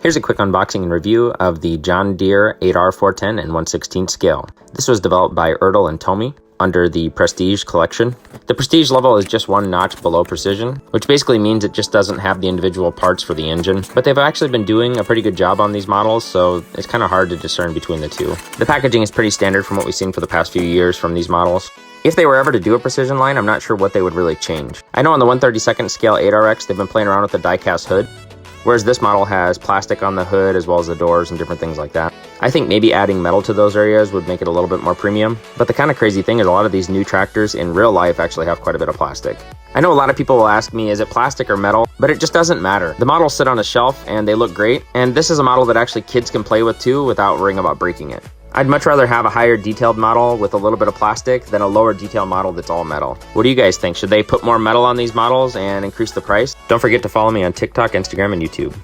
Here's a quick unboxing and review of the John Deere 8R 410 and 1/16 scale. This was developed by Ertl and Tomy under the Prestige collection. The Prestige level is just one notch below Precision, which basically means it just doesn't have the individual parts for the engine. But they've actually been doing a pretty good job on these models, so it's kind of hard to discern between the two. The packaging is pretty standard from what we've seen for the past few years from these models. If they were ever to do a Precision line, I'm not sure what they would really change. I know on the 1/32 scale 8RX, they've been playing around with the die-cast hood, whereas this model has plastic on the hood as well as the doors and different things like that. I think maybe adding metal to those areas would make it a little bit more premium. But the kind of crazy thing is a lot of these new tractors in real life actually have quite a bit of plastic. I know a lot of people will ask me, is it plastic or metal? But it just doesn't matter. The models sit on a shelf and they look great. And this is a model that actually kids can play with too without worrying about breaking it. I'd much rather have a higher detailed model with a little bit of plastic than a lower detailed model that's all metal. What do you guys think? Should they put more metal on these models and increase the price? Don't forget to follow me on TikTok, Instagram, and YouTube.